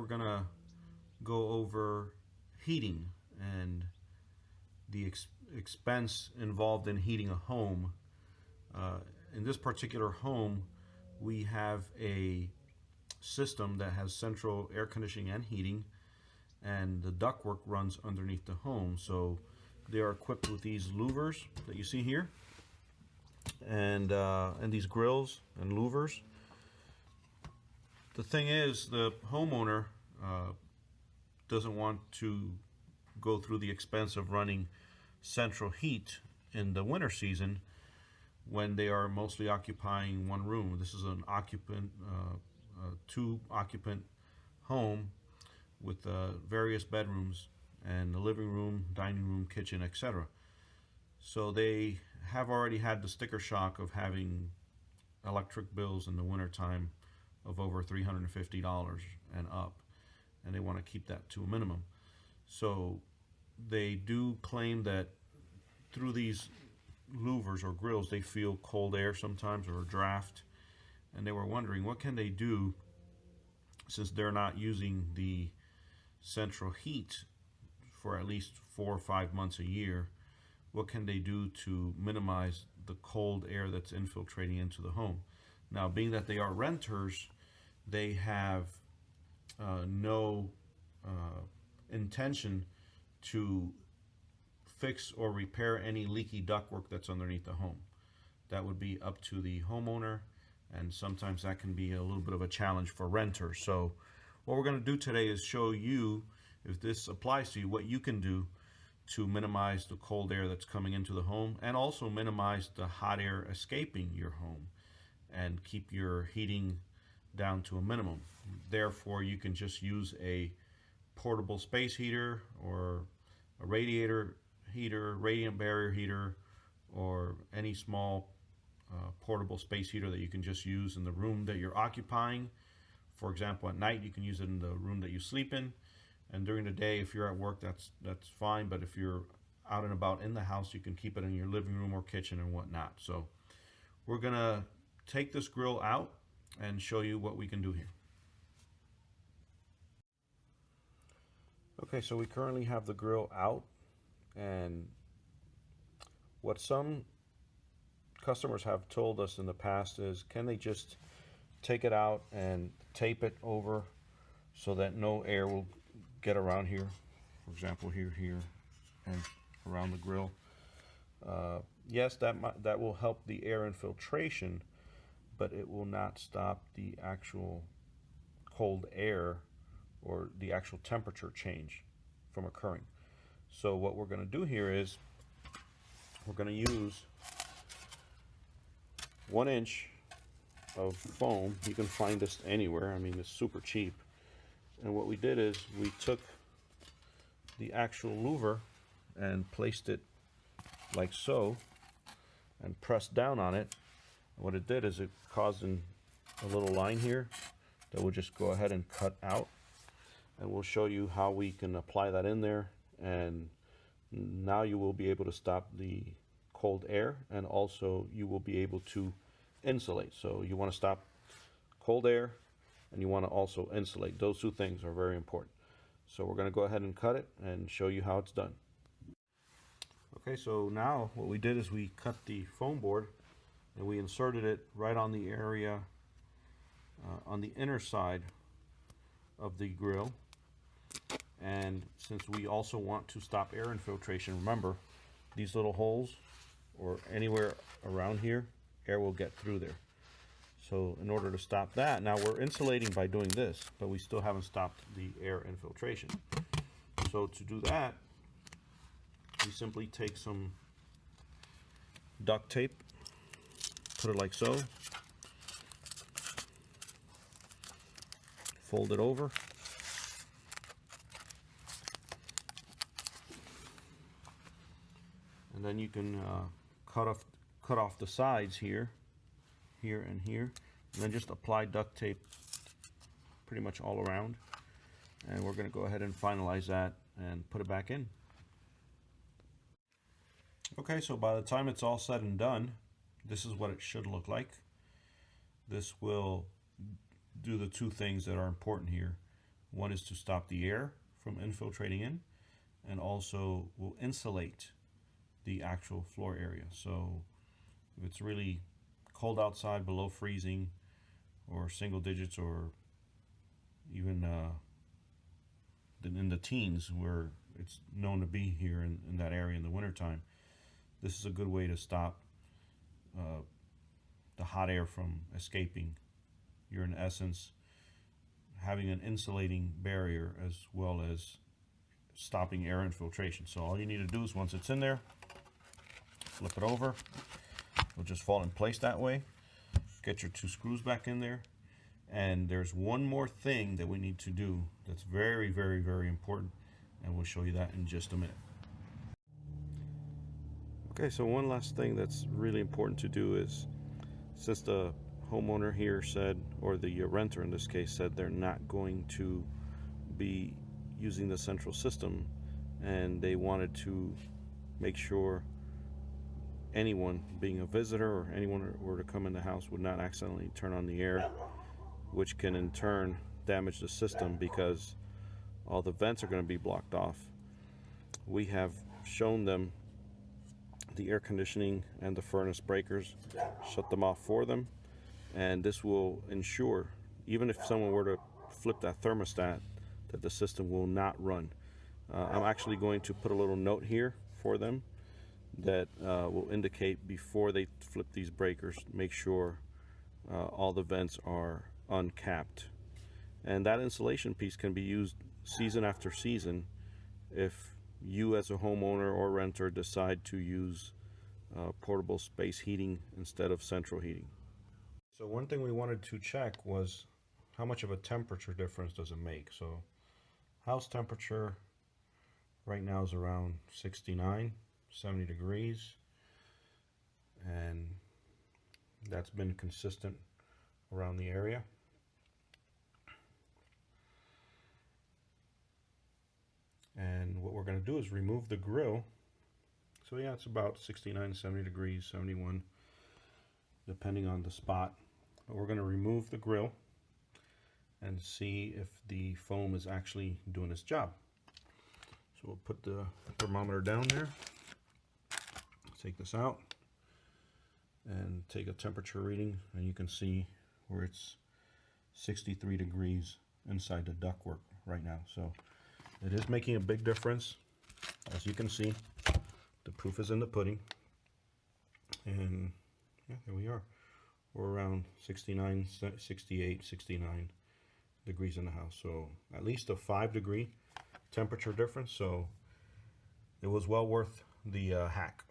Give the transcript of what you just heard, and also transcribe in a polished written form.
we're gonna go over heating and the expense involved in heating a home. In this particular home, we have a system that has central air conditioning and heating, and the ductwork runs underneath the home. So they are equipped with these louvers that you see here, and these grills and louvers. The thing is, the homeowner doesn't want to go through the expense of running central heat in the winter season when they are mostly occupying one room. This is an occupant, two occupant home with various bedrooms and the living room, dining room, kitchen, etc. So they have already had the sticker shock of having electric bills in the wintertime of over $350 and up, and they want to keep that to a minimum. So they do claim that through these louvers or grills they feel cold air sometimes, or a draft, and they were wondering what can they do, since they're not using the central heat for at least 4 or 5 months a year. What can they do to minimize the cold air that's infiltrating into the home? Now, being that they are renters, they have no intention to fix or repair any leaky ductwork that's underneath the home. That would be up to the homeowner, and sometimes that can be a little bit of a challenge for renters. So what we're going to do today is show you, if this applies to you, what you can do to minimize the cold air that's coming into the home, and also minimize the hot air escaping your home, and keep your heating down to a minimum. Therefore, you can just use a portable space heater, or a radiator heater, radiant barrier heater, or any small portable space heater that you can just use in the room that you're occupying. For example, at night you can use it in the room that you sleep in, and during the day, if you're at work, that's fine. But if you're out and about in the house, you can keep it in your living room or kitchen and whatnot. So we're gonna take this grill out and show you what we can do here. Okay, so we currently have the grill out, and what some customers have told us in the past is, can they just take it out and tape it over so that no air will get around here, for example here, and around the grill. Yes, that will help the air infiltration, but it will not stop the actual cold air or the actual temperature change from occurring. So what we're going to do here is we're going to use 1 inch of foam. You can find this anywhere. I mean, it's super cheap. And what we did is we took the actual louver and placed it like so and pressed down on it. And what it did is it caused a little line here that we'll just go ahead and cut out, and we'll show you how we can apply that in there, and now you will be able to stop the cold air, and also you will be able to insulate. So you want to stop cold air, and you want to also insulate. Those two things are very important. So we're going to go ahead and cut it and show you how it's done. Okay, so now what we did is we cut the foam board and we inserted it right on the area on the inner side of the grill. And since we also want to stop air infiltration, remember, these little holes or anywhere around here, air will get through there. So in order to stop that, now we're insulating by doing this, but we still haven't stopped the air infiltration. So to do that, we simply take some duct tape, put it like so, fold it over, and then you can cut off the sides here, and here, and then just apply duct tape pretty much all around. And we're going to go ahead and finalize that and put it back in. Okay, so by the time it's all said and done, this is what it should look like. This will do the two things that are important here. One is to stop the air from infiltrating in, and also will insulate the actual floor area. So if it's really cold outside, below freezing, or single digits, or even in the teens, where it's known to be here in that area in the wintertime, this is a good way to stop the hot air from escaping. You're in essence having an insulating barrier as well as stopping air infiltration. So all you need to do is, once it's in there, flip it over. It'll just fall in place that way. Get your 2 screws back in there. And there's one more thing that we need to do that's very, very, very important, and we'll show you that in just a minute. Okay, so one last thing that's really important to do is, since the homeowner here said, or the renter in this case said, they're not going to be using the central system, and they wanted to make sure anyone, being a visitor or anyone who were to come in the house, would not accidentally turn on the air, which can in turn damage the system because all the vents are going to be blocked off. We have shown them the air conditioning and the furnace breakers, shut them off for them, and this will ensure, even if someone were to flip that thermostat, that the system will not run. I'm actually going to put a little note here for them that will indicate, before they flip these breakers, make sure all the vents are uncapped. And that insulation piece can be used season after season if you as a homeowner or renter decide to use portable space heating instead of central heating. So one thing we wanted to check was, how much of a temperature difference does it make? So house temperature right now is around 69, 70 degrees, and that's been consistent around the area. And what we're going to do is remove the grill. So yeah, it's about 69, 70 degrees, 71, depending on the spot. But we're going to remove the grill and see if the foam is actually doing its job. So we'll put the thermometer down there, take this out, and take a temperature reading, and you can see where it's 63 degrees inside the ductwork right now. So it is making a big difference. As you can see, the proof is in the pudding. And yeah, there we are. We're around 69, 68, 69 degrees in the house. So at least a 5-degree temperature difference. So it was well worth the hack.